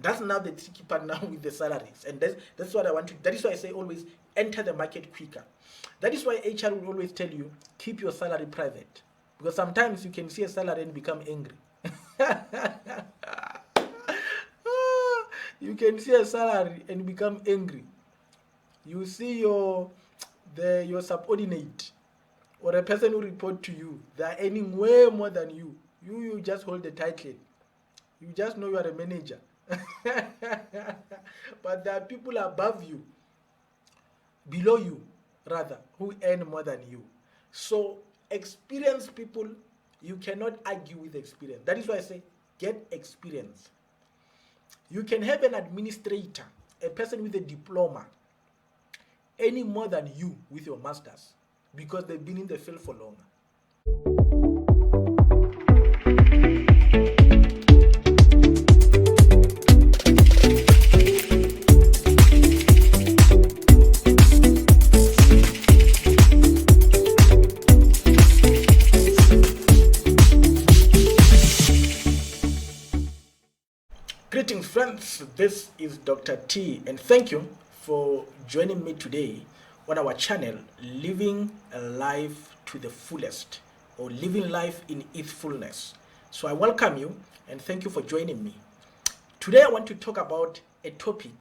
That's now the tricky part now with the salaries, and that's what I want to. That is why I say always enter the market quicker. That is why HR will always tell you keep your salary private, because sometimes you can see a salary and become angry. You can see a salary and become angry. You see your subordinate or a person who report to you, they are earning way more than you. You just hold the title. You just know you are a manager. But there are people above you, below you rather, who earn more than you. So experienced people, you cannot argue with experience. That is why I say get experience. You can have an administrator, a person with a diploma, any more than you with your masters, because they've been in the field for longer. Greetings friends, this is Dr. T and thank you for joining me today on our channel Living a Life to the Fullest, or Living Life in its Fullness. So I welcome you and thank you for joining me. Today I want to talk about a topic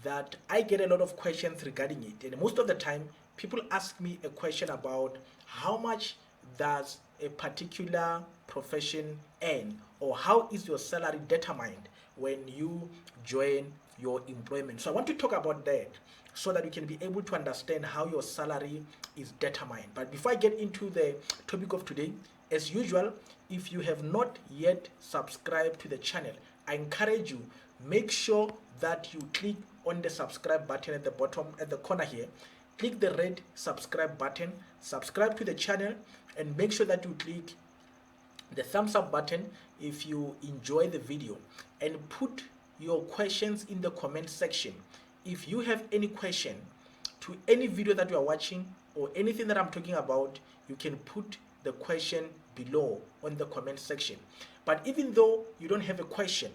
that I get a lot of questions regarding it, and most of the time people ask me a question about how much does a particular profession earn, or how is your salary determined when you join your employment. So I want to talk about that so that you can be able to understand how your salary is determined. But before I get into the topic of today, as usual, if you have not yet subscribed to the channel, I encourage you, make sure that you click on the subscribe button at the bottom, at the corner here. Click the red subscribe button, subscribe to the channel, and make sure that you click the thumbs up button if you enjoy the video, and put your questions in the comment section. If you have any question to any video that you are watching or anything that I'm talking about, you can put the question below on the comment section. But even though you don't have a question,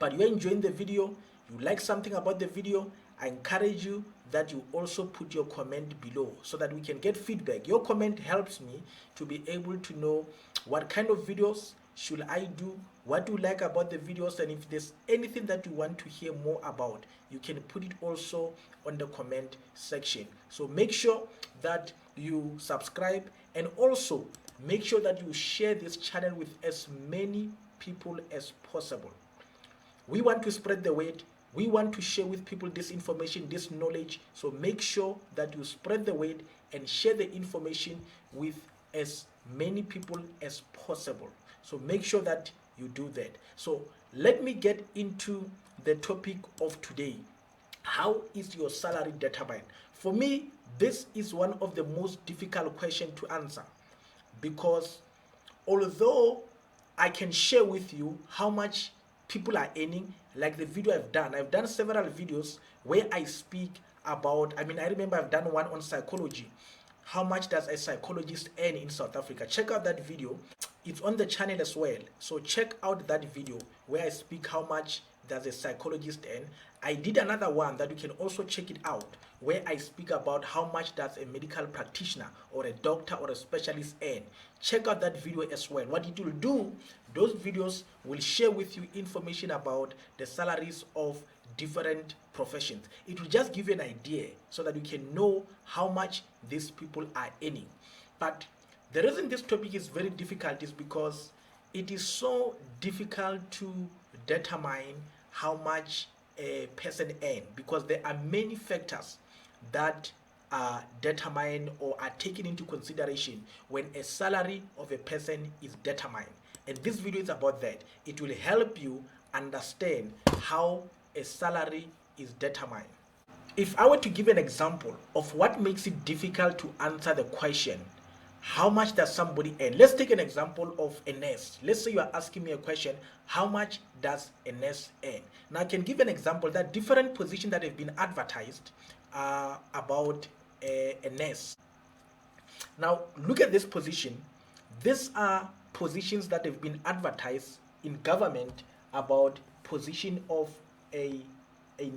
but you're enjoying the video, you like something about the video, I encourage you that you also put your comment below so that we can get feedback. Your comment helps me to be able to know what kind of videos should I do, what do you like about the videos, and if there's anything that you want to hear more about, you can put it also on the comment section. So make sure that you subscribe, and also make sure that you share this channel with as many people as possible. We want to spread the word. We want to share with people this information, this knowledge. So make sure that you spread the word and share the information with as many people as possible. So make sure that you do that. So let me get into the topic of today. How is your salary determined? For me, this is one of the most difficult questions to answer, because although I can share with you how much people are earning, like the video I've done several videos where I speak about, I remember I've done one on psychology. How much does a psychologist earn in South Africa? Check out that video. It's on the channel as well. So check out that video where I speak how much does a psychologist earn. I did another one that you can also check it out, where I speak about how much does a medical practitioner or a doctor or a specialist earn. Check out that video as well. What it will do, those videos will share with you information about the salaries of different professions. It will just give you an idea so that you can know how much these people are earning. But the reason this topic is very difficult is because it is so difficult to determine how much a person earns, because there are many factors that are determined or are taken into consideration when a salary of a person is determined. And this video is about that. It will help you understand how a salary is determined. If I were to give an example of what makes it difficult to answer the question, how much does somebody earn? Let's take an example of a nurse. Let's say you are asking me a question, how much does a nurse earn? Now I can give an example that different positions that have been advertised are about a nurse. Now look at this position. These are positions that have been advertised in government about position of a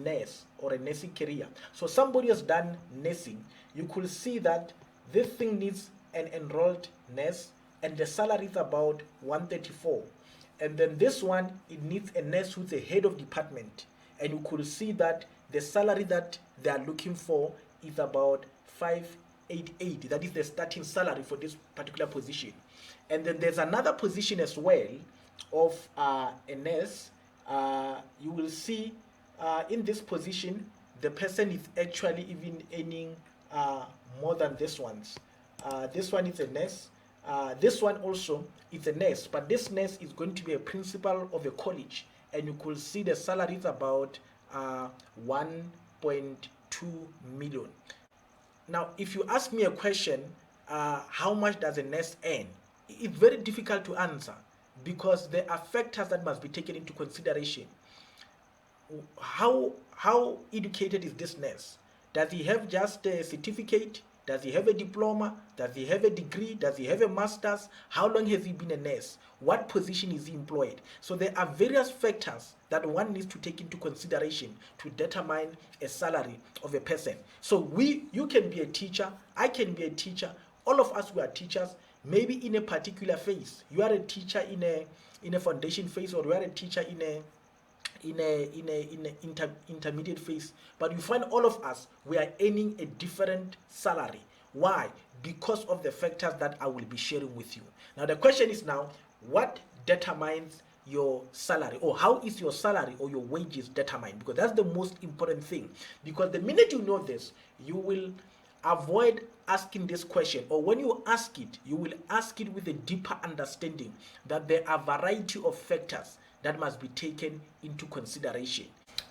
nurse or a nursing career. So somebody has done nursing, you could see that this thing needs an enrolled nurse and the salary is about 134. And then this one, it needs a nurse who's a head of department, and you could see that the salary that they are looking for is about 588. That is the starting salary for this particular position. And then there's another position as well of a nurse. You will see in this position the person is actually even earning more than this one's. This one is a nurse. This one also is a nurse, but this nurse is going to be a principal of a college, and you could see the salary is about 1.2 million. Now, if you ask me a question, how much does a nurse earn? It's very difficult to answer because there are factors that must be taken into consideration. How educated is this nurse? Does he have just a certificate? Does he have a diploma? Does he have a degree? Does he have a master's? How long has he been a nurse? What position is he employed? So there are various factors that one needs to take into consideration to determine a salary of a person. So you can be a teacher, I can be a teacher, all of us we are teachers, maybe in a particular phase. You are a teacher in a foundation phase, or you are a teacher in a intermediate phase, but you find all of us, we are earning a different salary. Why? Because of the factors that I will be sharing with you. Now the question is now, what determines your salary, or how is your salary or your wages determined? Because that's the most important thing. Because the minute you know this, you will avoid asking this question, or when you ask it, you will ask it with a deeper understanding that there are a variety of factors that must be taken into consideration.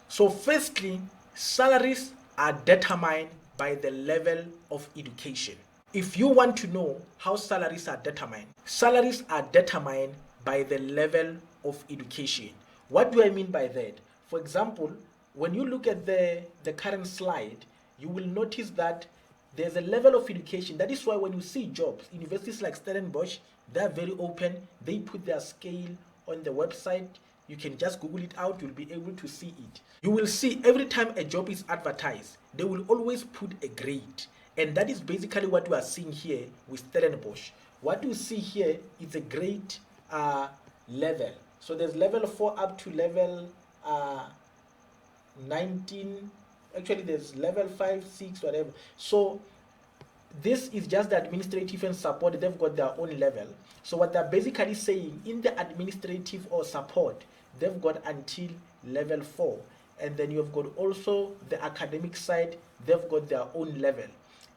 So firstly, salaries are determined by the level of education. If you want to know how salaries are determined by the level of education. What do I mean by that? For example, when you look at the current slide, you will notice that there's a level of education. That is why when you see jobs, universities like Stellenbosch, they're very open. They put their scale on the website. You can just Google it out, you'll be able to see it. You will see every time a job is advertised, they will always put a grade. And that is basically what we are seeing here with Stellenbosch. What you see here is a grade level. So there's level 4 up to level 19. Actually, there's level 5, 6, whatever. So this is just the administrative and support. They've got their own level. So what they're basically saying, in the administrative or support, they've got until level 4. And then you've got also the academic side, they've got their own level.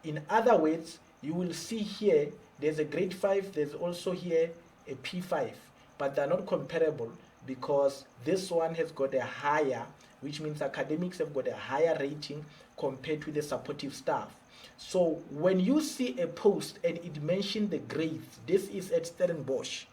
In other words, you will see here, there's a grade 5, there's also here a P5. But they're not comparable because this one has got a higher, which means academics have got a higher rating compared to the supportive staff. So when you see a post and it mentions the grades, this is at Stellenbosch,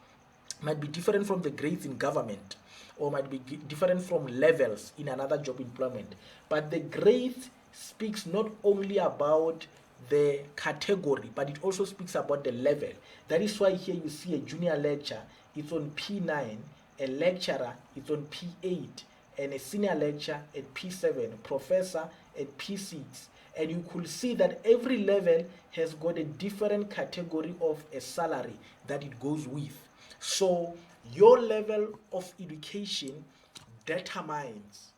might be different from the grades in government, or might be different from levels in another job employment. But the grades speaks not only about the category, but it also speaks about the level. That is why here you see a junior lecturer, it's on P9, a lecturer, it's on P8, and a senior lecturer at P7, professor at P6. And you could see that every level has got a different category of a salary that it goes with. So your level of education determines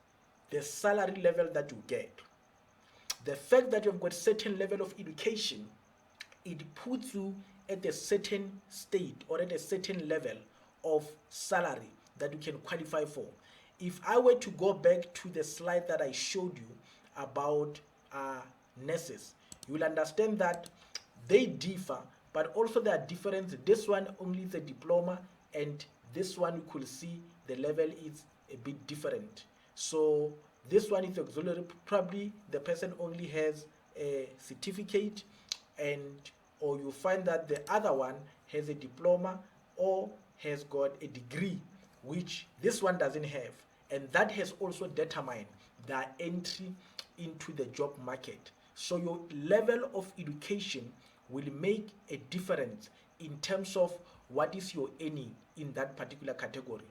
the salary level that you get. The fact that you've got certain level of education, it puts you at a certain state or at a certain level of salary that you can qualify for. If I were to go back to the slide that I showed you about nurses, you will understand that they differ, but also there are differences. This one only is a diploma, and this one you could see the level is a bit different. So this one is auxiliary, probably the person only has a certificate, or you find that the other one has a diploma or has got a degree, which this one doesn't have, and that has also determined their entry into the job market. So your level of education will make a difference in terms of what is your earning in that particular category.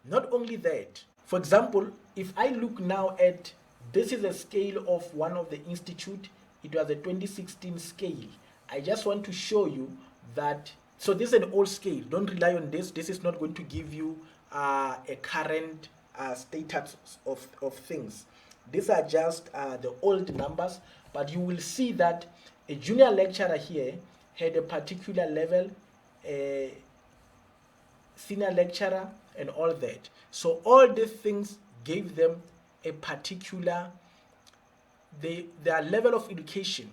Not only that, For example, if I look now at, this is a scale of one of the institute, it was a 2016 scale. I just want to show you that, so this is an old scale, don't rely on this is not going to give you a current status of things. These are just the old numbers, but you will see that a junior lecturer here had a particular level, a senior lecturer, and all that. So all these things gave them a particular, their level of education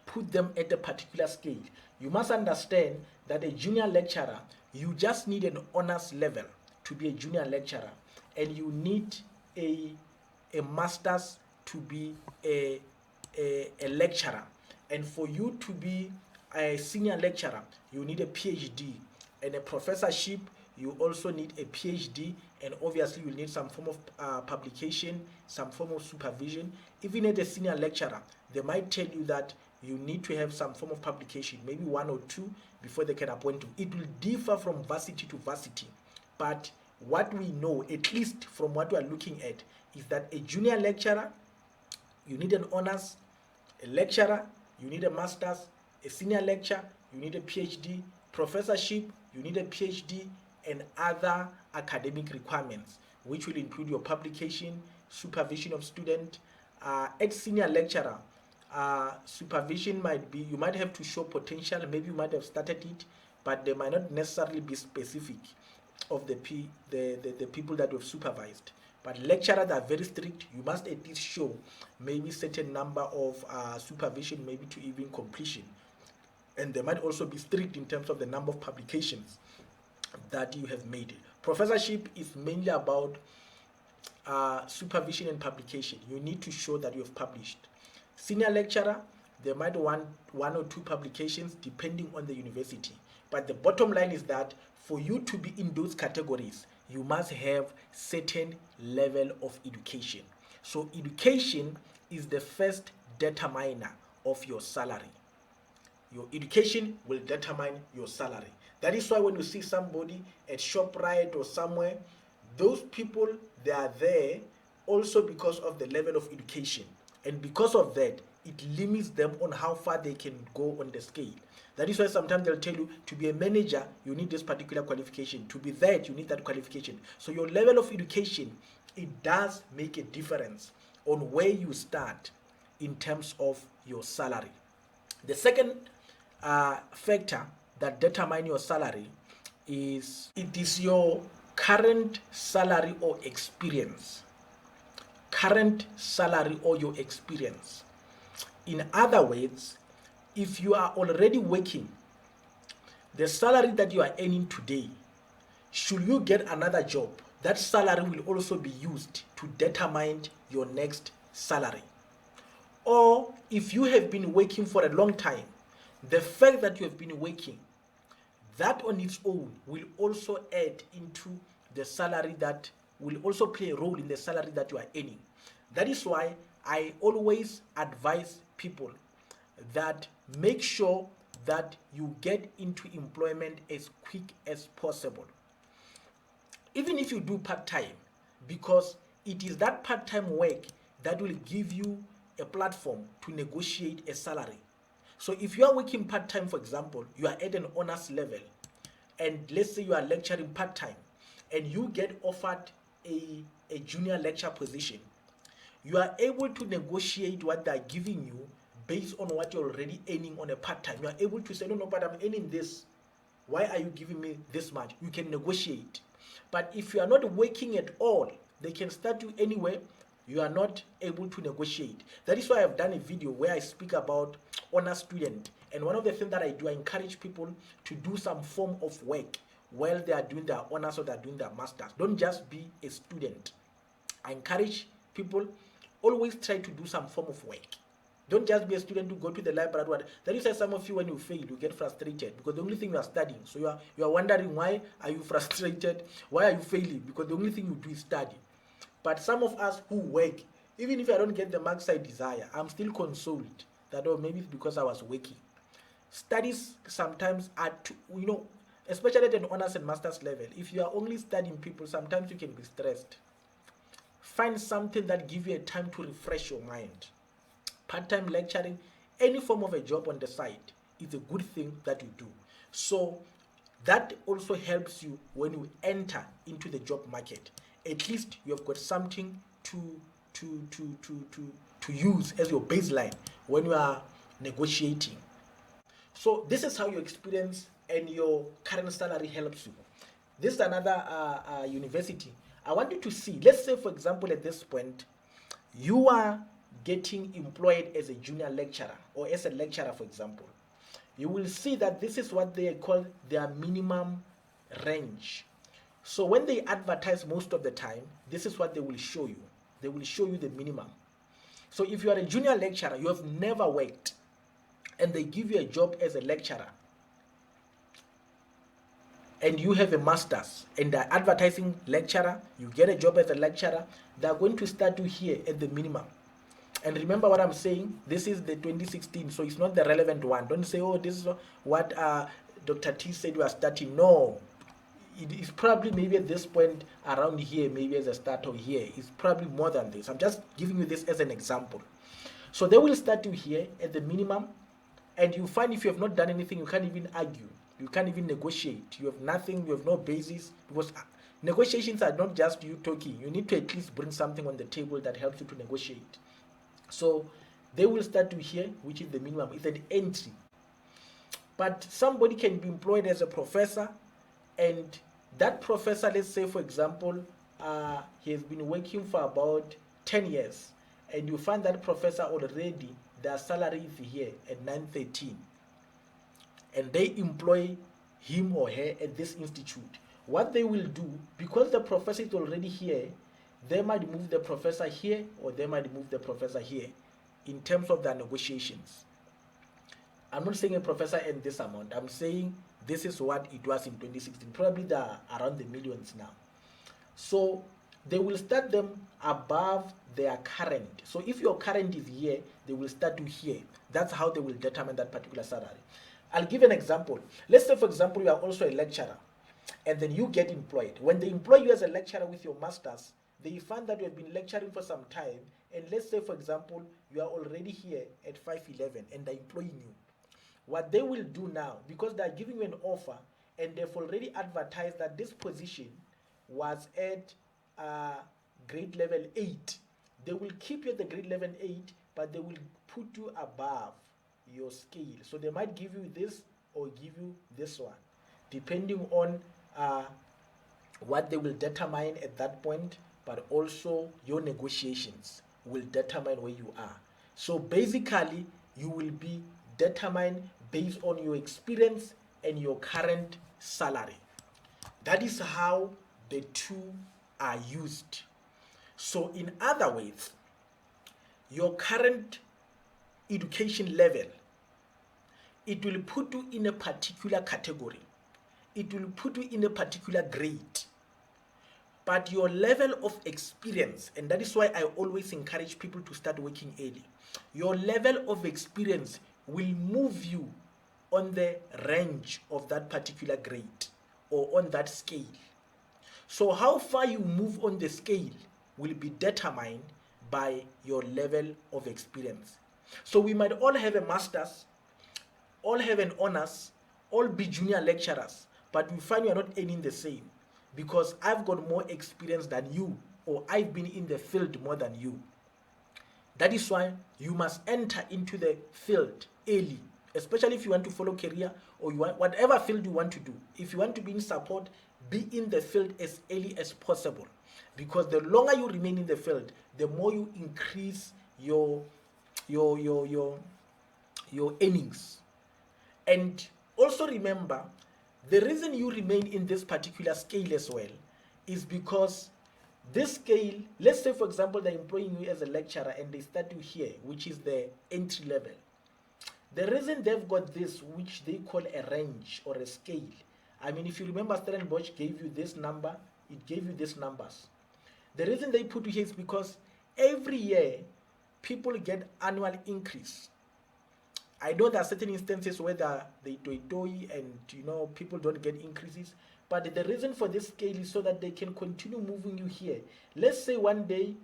put them at a particular scale. You must understand that a junior lecturer, you just need an honors level to be a junior lecturer, and you need a master's to be a lecturer. And for you to be a senior lecturer, you need a PhD, and a professorship, you also need a PhD, and obviously you need some form of publication, some form of supervision. Even at a senior lecturer, they might tell you that you need to have some form of publication, maybe 1 or 2, before they can appoint you. It will differ from varsity to varsity, but what we know, at least from what we are looking at, is that a junior lecturer, you need an honors, a lecturer, you need a master's, a senior lecturer, you need a PhD, professorship, you need a PhD, and other academic requirements, which will include your publication, supervision of student. At senior lecturer, supervision might be, you might have to show potential, maybe you might have started it, but they might not necessarily be specific of the people that you've supervised. But lecturers are very strict. You must at least show maybe certain number of supervision, maybe to even completion. And they might also be strict in terms of the number of publications that you have made. Professorship is mainly about supervision and publication. You need to show that you have published. Senior lecturer, they might want 1 or 2 publications depending on the university. But the bottom line is that for you to be in those categories, you must have certain level of education. So education is the first determiner of your salary. Your education will determine your salary. That is why when you see somebody at ShopRite or somewhere, those people, they are there also because of the level of education. And because of that, it limits them on how far they can go on the scale. That is why sometimes they'll tell you, to be a manager, you need this particular qualification. To be that, you need that qualification. So your level of education, it does make a difference on where you start in terms of your salary. The second factor that determines your salary is, it is your current salary or experience. Current salary or your experience. In other words, if you are already working, the salary that you are earning today, should you get another job, that salary will also be used to determine your next salary. Or if you have been working for a long time, the fact that you have been working, that on its own will also add into the salary, that will also play a role in the salary that you are earning. That is why I always advise people that make sure that you get into employment as quick as possible. Even if you do part-time, because it is that part-time work that will give you a platform to negotiate a salary. So if you are working part-time, for example, you are at an honors level, and let's say you are lecturing part-time, and you get offered a junior lecture position, you are able to negotiate what they are giving you based on what you're already earning on a part-time. You are able to say, no, but I'm earning this. Why are you giving me this much? You can negotiate. But if you are not working at all, they can start you anywhere. You are not able to negotiate. That is why I've done a video where I speak about honor student. And one of the things that I do, I encourage people to do some form of work while they are doing their honors or they are doing their masters. Don't just be a student. I encourage people, always try to do some form of work. Don't just be a student to go to the library. That is why some of you, when you fail, you get frustrated because the only thing you are studying. So you are wondering, why are you frustrated? Why are you failing? Because the only thing you do is study. But some of us who work, even if I don't get the marks I desire, I'm still consoled that, oh, maybe it's because I was working. Studies sometimes are, especially at an honors and master's level, if you are only studying people, sometimes you can be stressed. find something that gives you a time to refresh your mind. Part-time lecturing, any form of a job on the side is a good thing that you do. So that also helps you when you enter into the job market. At least you have got something to use as your baseline when you are negotiating. So this is how your experience and your current salary helps you. This is another university. I want you to see, let's say for example at this point, you are getting employed as a junior lecturer or as a lecturer for example. You will see that this is what they call their minimum range. So when they advertise most of the time, this is what they will show you. They will show you the minimum. So if you are a junior lecturer, you have never worked, and they give you a job as a lecturer, and you have a master's, and they're advertising lecturer, you get a job as a lecturer, they're going to start you here at the minimum. And remember what I'm saying, this is the 2016, so it's not the relevant one. Don't say, oh, this is what Dr. T said you are starting. No, it is probably maybe at this point around here, maybe as a start of here, it's probably more than this. I'm just giving you this as an example. So they will start you here at the minimum, and you find if you have not done anything, you can't even argue. You can't even negotiate. You have nothing, you have no basis, because negotiations are not just you talking. You need to at least bring something on the table that helps you to negotiate. So they will start to here, which is the minimum. It's an entry. But somebody can be employed as a professor, and that professor, let's say for example, he has been working for about 10 years, and you find that professor already, their salary is here at 913, and they employ him or her at this institute. What they will do, because the professor is already here, they might move the professor here, or they might move the professor here in terms of their negotiations. I'm not saying a professor earned this amount. I'm saying this is what it was in 2016. Probably they are around the millions now. So they will start them above their current. So if your current is here, they will start to here. That's how they will determine that particular salary. I'll give an example. Let's say, for example, you are also a lecturer, and then you get employed. When they employ you as a lecturer with your master's, they find that you have been lecturing for some time, and let's say for example you are already here at 511 and they're employing you. What they will do now, because they're giving you an offer and they've already advertised that this position was at grade level 8, they will keep you at the grade level 8, but they will put you above your scale. So they might give you this or give you this one, depending on what they will determine at that point, but also your negotiations will determine where you are. So basically, you will be determined based on your experience and your current salary. That is how the two are used. So in other words, your current education level, it will put you in a particular category. It will put you in a particular grade. But your level of experience, and that is why I always encourage people to start working early, your level of experience will move you on the range of that particular grade or on that scale. So how far you move on the scale will be determined by your level of experience. So we might all have a master's, all have an honors, all be junior lecturers, but we find we are not earning the same, because I've got more experience than you, or I've been in the field more than you. That is why you must enter into the field early, especially if you want to follow career, or you want whatever field you want to do. If you want to be in support, be in the field as early as possible, because the longer you remain in the field, the more you increase your earnings. And also remember, the reason you remain in this particular scale as well is because this scale, let's say for example they're employing you as a lecturer and they start you here, which is the entry level. The reason they've got this, which they call a range or a scale, I mean, if you remember, Stellenbosch gave you this number, it gave you these numbers. The reason they put you here is because every year people get annual increase. I know there are certain instances where they toy and people don't get increases, but the reason for this scale is so that they can continue moving you here. Let's say one day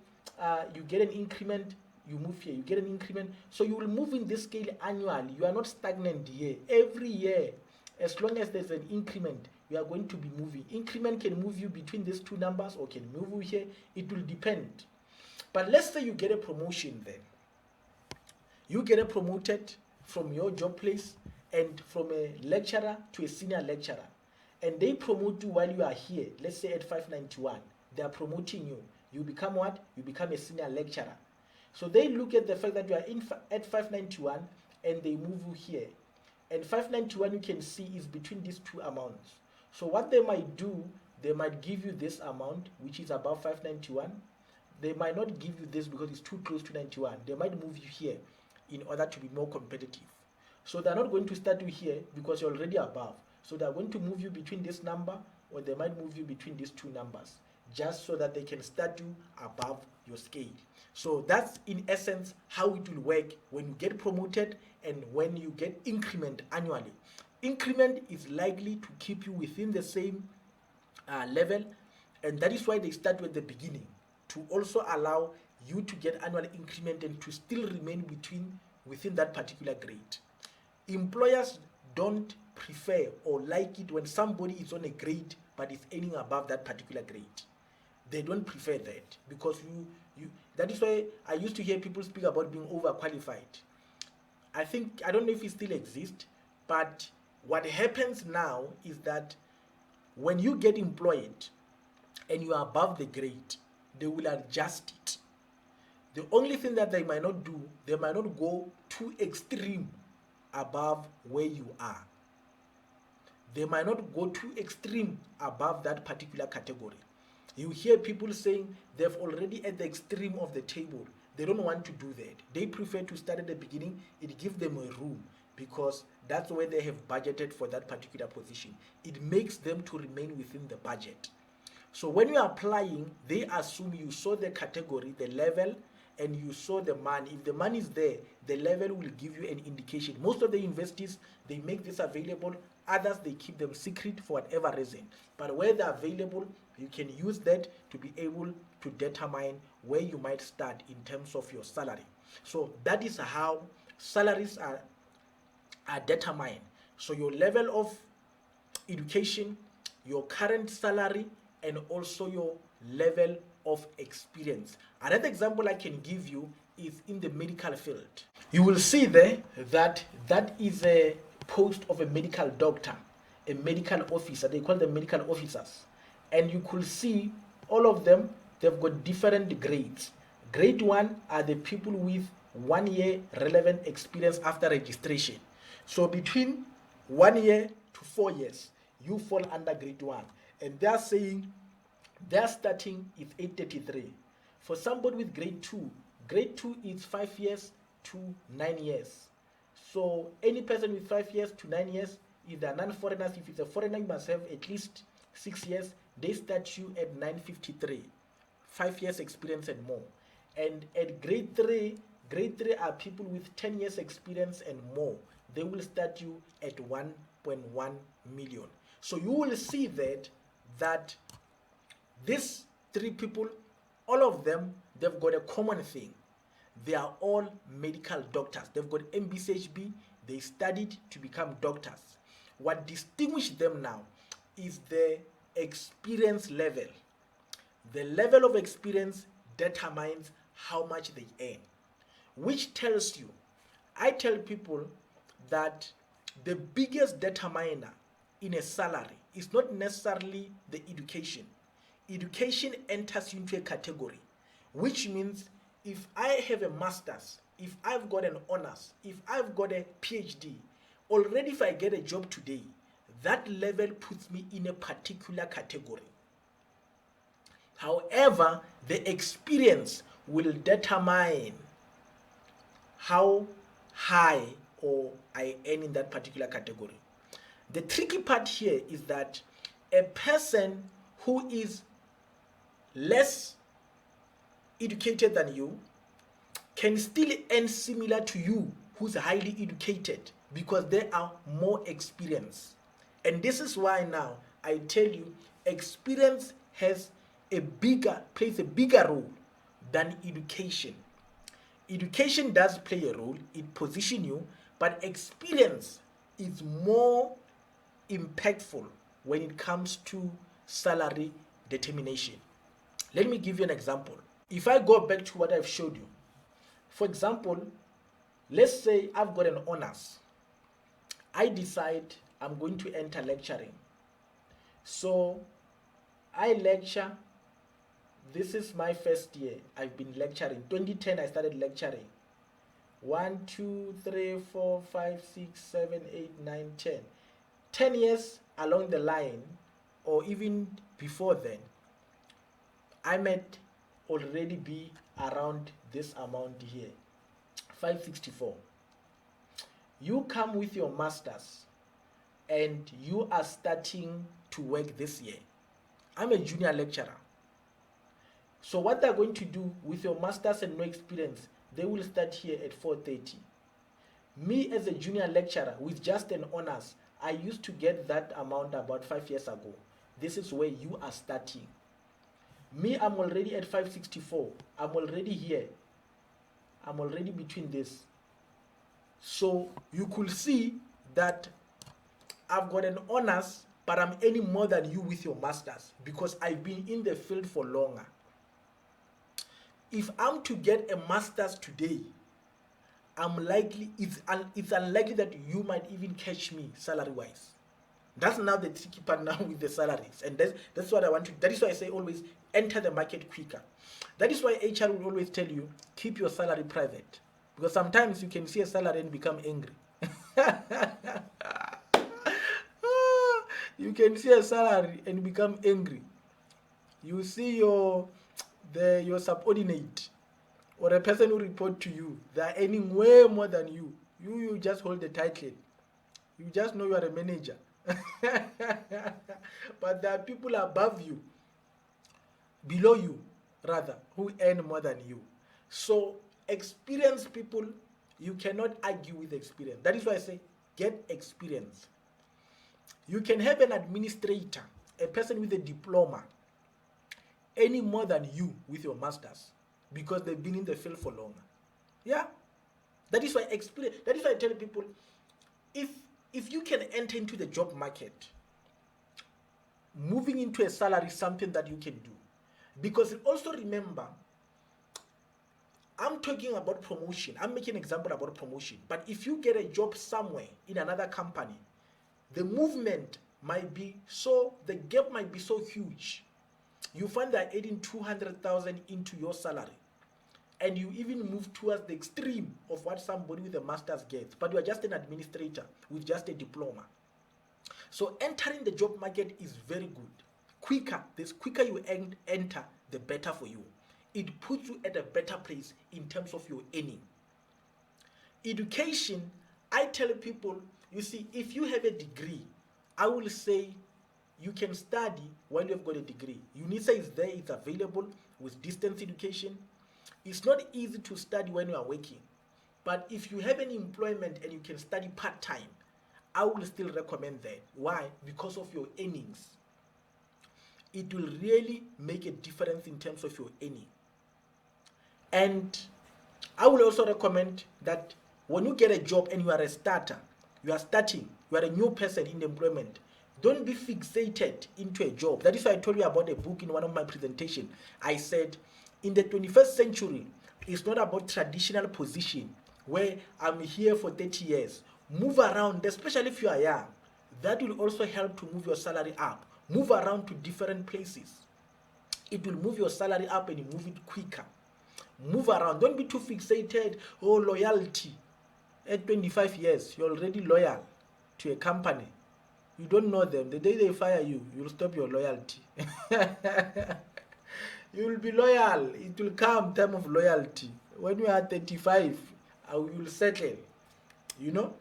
you get an increment, you move here, you get an increment. So you will move in this scale annually. You are not stagnant here. Every year, as long as there's an increment, you are going to be moving. Increment can move you between these two numbers or can move you here. It will depend. But let's say you get a promotion then. You get promoted from your job place and from a lecturer to a senior lecturer. And they promote you while you are here, let's say at 591. They are promoting you. You become what? You become a senior lecturer. So they look at the fact that you are at 591 and they move you here. And 591 you can see is between these two amounts. So what they might do, they might give you this amount which is above 591. They might not give you this because it's too close to 91. They might move you here in order to be more competitive. So they're not going to start you here because you're already above. So they're going to move you between this number, or they might move you between these two numbers, just so that they can start you above your scale. So that's in essence how it will work when you get promoted and when you get increment annually. Increment is likely to keep you within the same level, and that is why they start you at the beginning, to also allow you to get annual increment and to still remain within that particular grade. Employers don't prefer or like it when somebody is on a grade but is earning above that particular grade. They don't prefer that because you that is why I used to hear people speak about being overqualified. I don't know if it still exists, but what happens now is that when you get employed and you are above the grade, they will adjust it. The only thing that they might not do, they might not go too extreme above where you are. They might not go too extreme above that particular category. You hear people saying they've already at the extreme of the table. They don't want to do that. They prefer to start at the beginning. It gives them a room because that's where they have budgeted for that particular position. It makes them to remain within the budget. So when you are applying, they assume you saw the category, the level, and you saw the money. If the money is there, the level will give you an indication. Most of the investees, they make this available. Others, they keep them secret for whatever reason. But where they're available, you can use that to be able to determine where you might start in terms of your salary. So that is how salaries are determined. So your level of education, your current salary, and also your level of experience. Another example I can give you is in the medical field. You will see there that is a post of a medical doctor, a medical officer. They call them medical officers. And you could see all of them, they've got different grades. Grade 1 are the people with 1 year relevant experience after registration. So between 1 year to 4 years, you fall under grade 1. And they are saying their starting is 833. For somebody with grade 2 is 5 years to 9 years. So any person with 5 years to 9 years, if they are non-foreigners, if it's a foreigner, you must have at least 6 years. They start you at 953, 5 years experience and more. And at grade 3 are people with 10 years experience and more. They will start you at 1.1 million. So you will see that these three people, all of them, they've got a common thing. They are all medical doctors. They've got MBCHB. They studied to become doctors. What distinguishes them now is the experience level. The level of experience determines how much they earn, which tells you, I tell people that the biggest determiner in a salary is not necessarily the education. Education enters into a category, which means if I have a master's, if I've got an honors, if I've got a PhD, already if I get a job today, that level puts me in a particular category. However, the experience will determine how high or I earn in that particular category. The tricky part here is that a person who is less educated than you can still earn similar to you who's highly educated because they are more experienced. And this is why now I tell you experience plays a bigger role than education. Education does play a role, it positions you, but experience is more impactful when it comes to salary determination. Let me give you an example. If I go back to what I've showed you, for example, let's say I've got an honors. I decide I'm going to enter lecturing. So I lecture. This is my first year. I've been lecturing. 2010 I started lecturing. 1, 2, 3, 4, 5, 6, 7, 8, 9, 10. 10 years along the line, or even before then, I might already be around this amount here, 564. You come with your masters and you are starting to work this year. I'm a junior lecturer. So what they're going to do with your masters and no experience, they will start here at 430. Me as a junior lecturer with just an honors, I used to get that amount about 5 years ago. This is where you are starting. Me, I'm already at 564. I'm already here. I'm already between this. So you could see that I've got an honors, but I'm earning more than you with your masters because I've been in the field for longer. If I'm to get a master's today, it's unlikely that you might even catch me salary-wise. That's now the tricky part now with the salaries, and that's what I want to. That is why I say always enter the market quicker. That is why HR will always tell you keep your salary private, because sometimes you can see a salary and become angry. You can see a salary and become angry. You see your subordinate or a person who report to you, they are earning way more than you. You just hold the title. You just know you are a manager. But there are people above you, below you rather, who earn more than you. So experienced people, you cannot argue with experience. That is why I say get experience. You can have an administrator, a person with a diploma, any more than you with your masters, because they've been in the field for longer. Yeah, that is why experience. That is why I tell people, if you can enter into the job market, moving into a salary is something that you can do, because also remember, I'm talking about promotion. I'm making an example about promotion. But if you get a job somewhere in another company, the movement might be so, the gap might be so huge. You find that adding 200,000 into your salary, and you even move towards the extreme of what somebody with a master's gets, but you are just an administrator with just a diploma. So entering the job market is very good. The quicker you enter, the better for you. It puts you at a better place in terms of your earning. Education, I tell people, you see, if you have a degree, I will say you can study while you've got a degree. UNISA is there, it's available with distance education. It's not easy to study when you are working. But if you have an employment and you can study part-time, I will still recommend that. Why? Because of your earnings. It will really make a difference in terms of your earning. And I will also recommend that when you get a job and you are a starter, you are starting, you are a new person in employment, don't be fixated into a job. That is why I told you about a book in one of my presentations. I said, in the 21st century, it's not about traditional position where I'm here for 30 years. Move around, especially if you are young. That will also help to move your salary up. Move around to different places. It will move your salary up and you move it quicker. Move around. Don't be too fixated. Oh, loyalty. At 25 years, you're already loyal to a company. You don't know them. The day they fire you, you'll stop your loyalty. You will be loyal. It will come time of loyalty. When you are 35, you will settle. You know?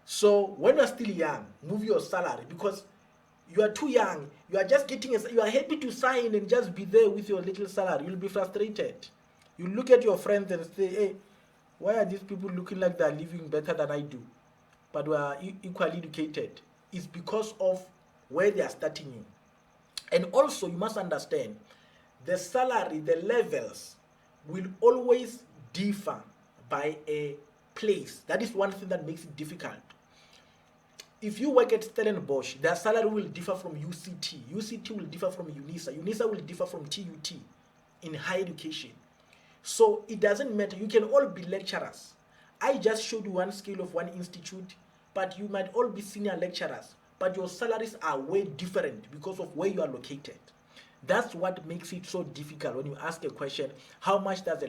So when you are still young, move your salary, because you are too young. You are just getting you are happy to sign and just be there with your little salary. You'll be frustrated. You look at your friends and say, hey, why are these people looking like they're living better than I do? But we are equally educated. It's because of where they are starting you. And also, you must understand the salary, the levels will always differ by a place. That is one thing that makes it difficult. If you work at Stellenbosch, their salary will differ from UCT. UCT will differ from UNISA. UNISA will differ from TUT in higher education. So it doesn't matter. You can all be lecturers. I just showed you one scale of one institute, but you might all be senior lecturers, but your salaries are way different because of where you are located. That's what makes it so difficult when you ask a question, how much does a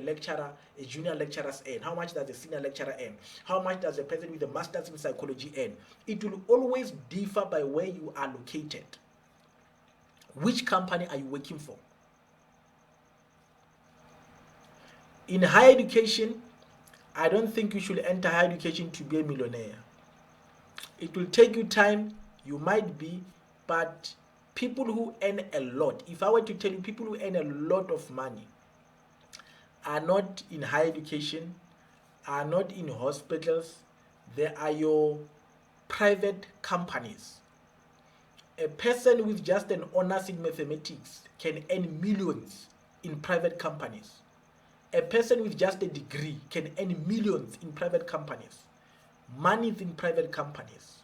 junior lecturer earn? How much does a senior lecturer earn? How much does a person with a master's in psychology earn? It will always differ by where you are located. Which company are you working for? In higher education, I don't think you should enter higher education to be a millionaire. It will take you time, you might be, but people who earn a lot, if I were to tell you people who earn a lot of money are not in higher education, are not in hospitals, they are your private companies. A person with just an honors in mathematics can earn millions in private companies. A person with just a degree can earn millions in private companies. Money is in private companies.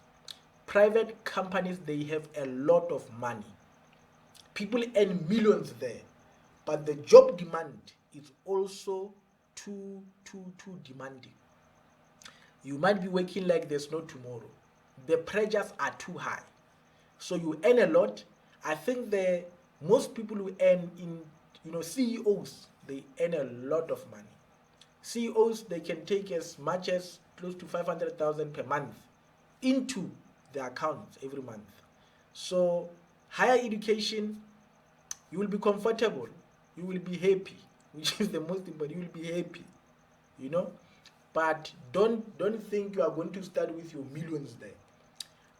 Private companies, they have a lot of money. People earn millions there, but the job demand is also too demanding. You might be working like there's no tomorrow. The pressures are too high. So you earn a lot. I think the most people who earn in CEOs, they earn a lot of money. CEOs, they can take as much as close to 500,000 per month into their accounts every month. So higher education, you will be comfortable, you will be happy, which is the most important. You will be happy, but don't think you are going to start with your millions there.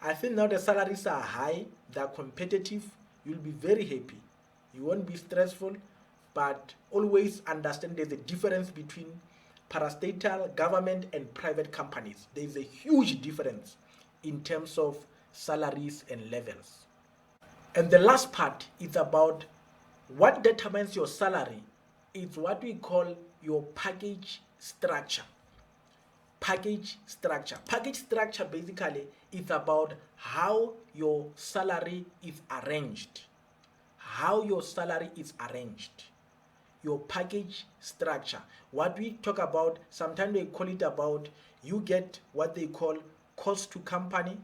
I think now the salaries are high, they're competitive, you'll be very happy, you won't be stressful, but always understand there's a difference between parastatal, government, and private companies. There's a huge difference in terms of salaries and levels. And the last part is about what determines your salary. It's what we call your package structure. Package structure basically is about how your salary is arranged. Your package structure. What we talk about, sometimes they call it about, you get what they call cost to company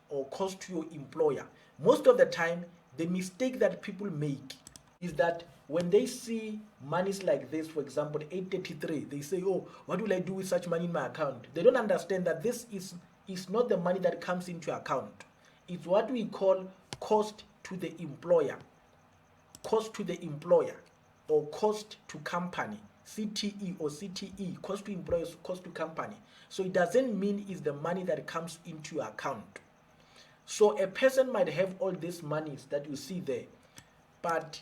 or cost to your employer. Most of the time, the mistake that people make is that when they see monies like this, for example 833, they say, oh, what will I do with such money in my account? They don't understand that this is not the money that comes into your account. It's what we call cost to the employer. Cost to the employer or cost to company, CTE or CTE, cost to employers, cost to company. So it doesn't mean it's the money that comes into your account. So a person might have all these monies that you see there, but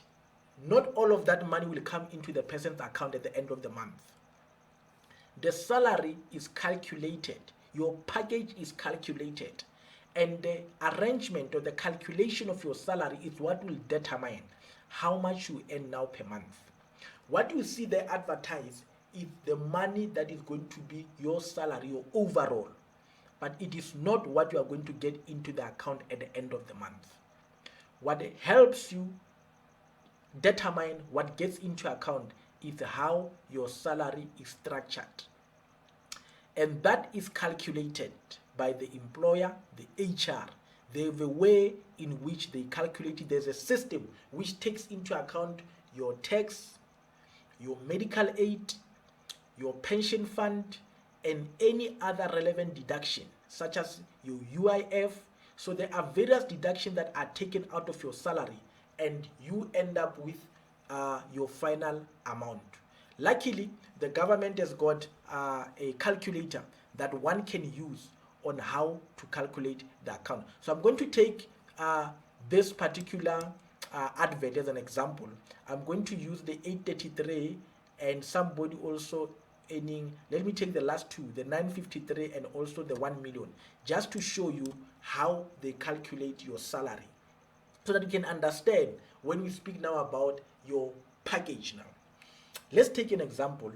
not all of that money will come into the person's account at the end of the month. The salary is calculated, your package is calculated, and the arrangement or the calculation of your salary is what will determine how much you earn now per month. What you see there advertised is the money that is going to be your salary, your overall, but it is not what you are going to get into the account at the end of the month. What helps you determine what gets into account is how your salary is structured, and that is calculated by the employer, the HR. They have a way in which they calculate it. There's a system which takes into account your tax, your medical aid, your pension fund, and any other relevant deduction such as your UIF. So there are various deductions that are taken out of your salary, and you end up with your final amount. Luckily, the government has got a calculator that one can use on how to calculate the account. So I'm going to take this particular advert as an example. I'm going to use the 833 and somebody also earning, let me take the last two, the 953 and also the 1 million, just to show you how they calculate your salary, so that you can understand when we speak now about your package now. Let's take an example.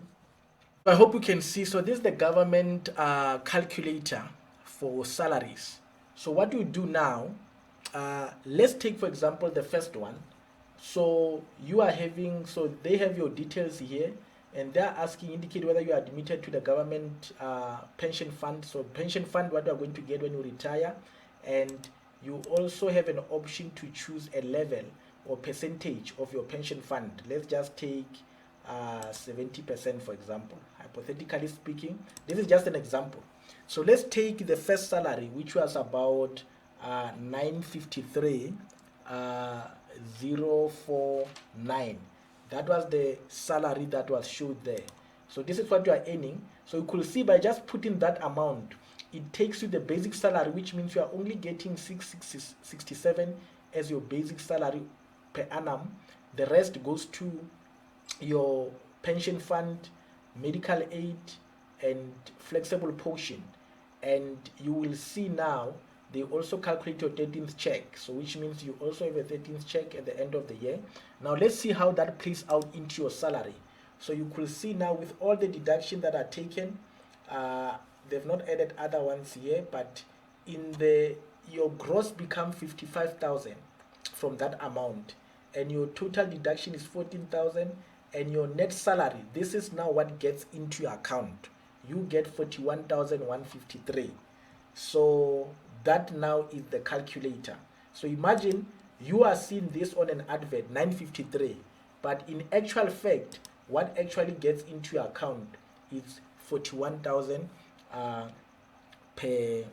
I hope you can see. So this is the government calculator for salaries. So what you do now, let's take for example the first one. So you are having, so they have your details here, and they're asking indicate whether you are admitted to the government pension fund. So pension fund, what you are going to get when you retire, and you also have an option to choose a level or percentage of your pension fund. Let's just take 70% for example, hypothetically speaking. This is just an example. So let's take the first salary, which was about 953 049. That was the salary that was showed there. So this is what you are earning. So you could see by just putting that amount, it takes you the basic salary, which means you are only getting 667 as your basic salary per annum. The rest goes to your pension fund, medical aid, and flexible portion. And you will see now they also calculate your 13th check, so which means you also have a 13th check at the end of the year. Now let's see how that plays out into your salary. So you could see now with all the deductions that are taken, they've not added other ones here, but in the your gross become 55,000 from that amount, and your total deduction is 14,000, and your net salary, this is now what gets into your account. You get 41,153. So that now is the calculator. So imagine you are seeing this on an advert 953, but in actual fact what actually gets into your account is 41,000 per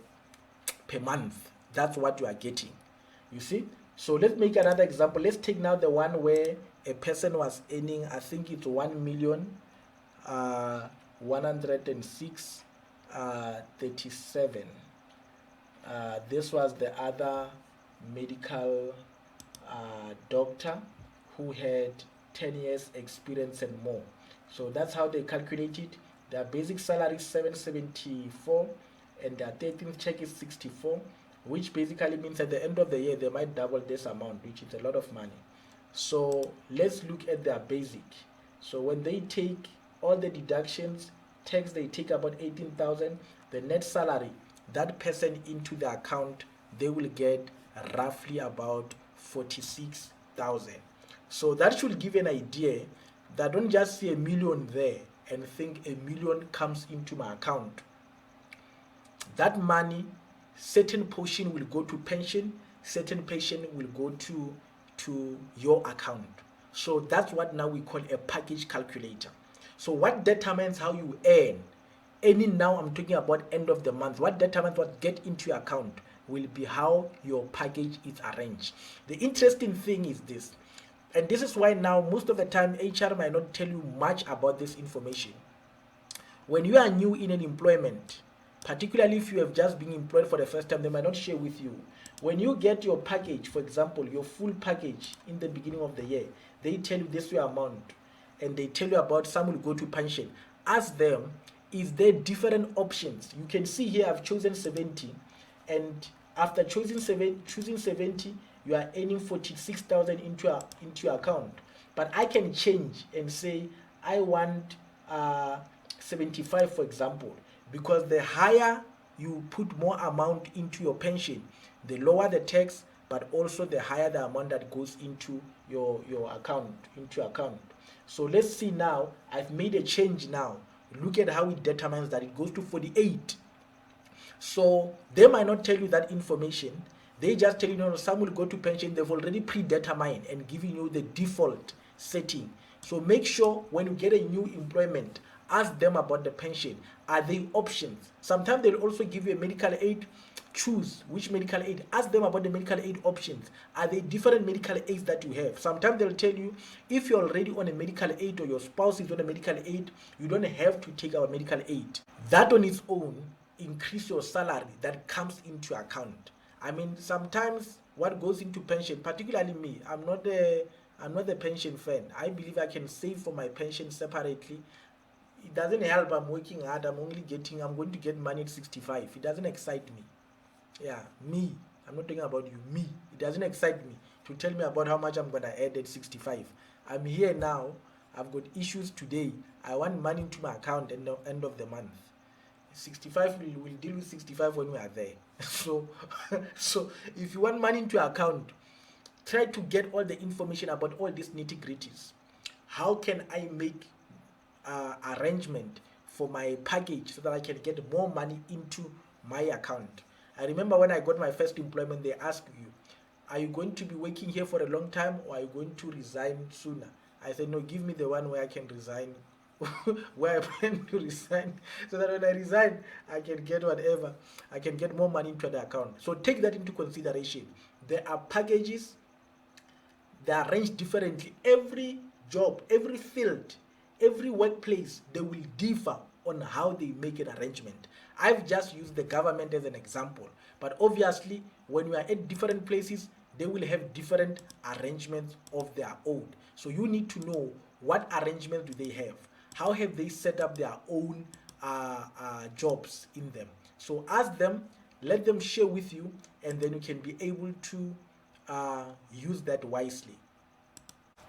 month. That's what you are getting, you see. So let's make another example. Let's take now the one where a person was earning, I think it's 1,106 37. This was the other medical doctor who had 10 years experience and more. So that's how they calculate it. Their basic salary is 774 and their 13th check is 64, which basically means at the end of the year they might double this amount, which is a lot of money. So let's look at their basic. So when they take all the deductions, tax, they take about 18,000. The net salary, that person into the account, they will get roughly about 46,000. So that should give an idea that don't just see a million there and think a million comes into my account. That money, certain portion will go to pension, certain portion will go to your account. So that's what now we call a package calculator. So what determines how you earn? Now I'm talking about end of the month. What determines what get into your account will be how your package is arranged. The interesting thing is this, and this is why now most of the time HR might not tell you much about this information. When you are new in an employment, particularly if you have just been employed for the first time, they might not share with you. When you get your package, for example, your full package in the beginning of the year, they tell you this your amount, and they tell you about some will go to pension. Ask them, is there different options? You can see here I've chosen 70, and after choosing 70, you are earning 46,000 into your account. But I can change and say I want 75, for example, because the higher you put more amount into your pension, the lower the tax, but also the higher the amount that goes into your account, So let's see now, I've made a change now. Look at how it determines that it goes to 48. So they might not tell you that information. They just tell you, no, some will go to pension. They've already predetermined and giving you the default setting. So make sure when you get a new employment, ask them about the pension. Are they options? Sometimes they'll also give you a medical aid. Choose which medical aid. Ask them about the medical aid options. Are there different medical aids that you have? Sometimes they'll tell you if you're already on a medical aid or your spouse is on a medical aid, you don't have to take our medical aid. That on its own increase your salary that comes into your account. I mean, sometimes what goes into pension, particularly me, I'm not a pension fan. I believe I can save for my pension separately. It doesn't help. I'm working hard. I'm going to get money at 65. It doesn't excite me. Yeah, me. I'm not talking about you. Me. It doesn't excite me to tell me about how much I'm going to add at 65. I'm here now. I've got issues today. I want money into my account at the end of the month. 65 will deal with 65 when we are there. So, so if you want money into your account, try to get all the information about all these nitty gritties. How can I make arrangement for my package so that I can get more money into my account? I remember when I got my first employment, they asked you, are you going to be working here for a long time or are you going to resign sooner? I said, no, give me the one where I can resign, where I plan to resign, so that when I resign, I can get whatever, I can get more money into the account. So take that into consideration. There are packages, they are arranged differently. Every job, every field, every workplace, they will differ on how they make an arrangement. I've just used the government as an example, but obviously when you are at different places, they will have different arrangements of their own. So you need to know what arrangement do they have, how have they set up their own jobs in them. So ask them, let them share with you, and then you can be able to use that wisely.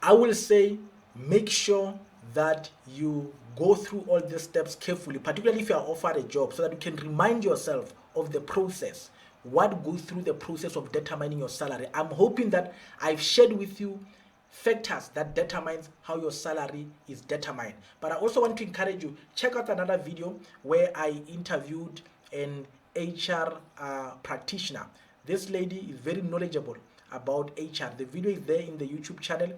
I will say make sure that you go through all these steps carefully, particularly if you are offered a job, so that you can remind yourself of the process, what goes through the process of determining your salary. I'm hoping that I've shared with you factors that determines how your salary is determined. But I also want to encourage you, check out another video where I interviewed an HR practitioner. This lady is very knowledgeable about HR. The video is there in the YouTube channel.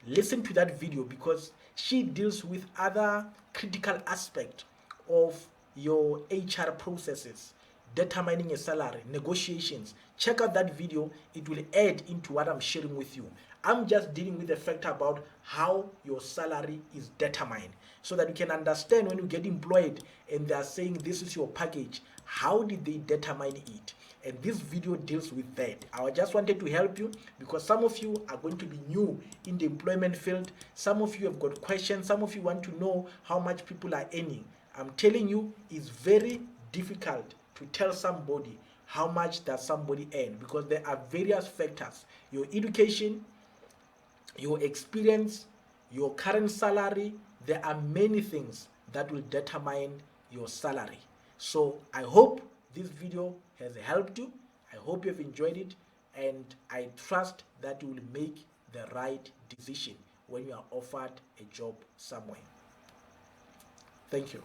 Listen to that video because she deals with other critical aspect of your HR processes, determining a salary, negotiations. Check out that video. It will add into what I'm sharing with you. I'm just dealing with the fact about how your salary is determined, so that you can understand when you get employed and they are saying this is your package, how did they determine it? And this video deals with that. I just wanted to help you because some of you are going to be new in the employment field. Some of you have got questions. Some of you want to know how much people are earning. I'm telling you, it's very difficult to tell somebody how much does somebody earn, because there are various factors: your education, your experience, your current salary. There are many things that will determine your salary. So I hope this video has helped you. I hope you've enjoyed it, and I trust that you will make the right decision when you are offered a job somewhere. Thank you.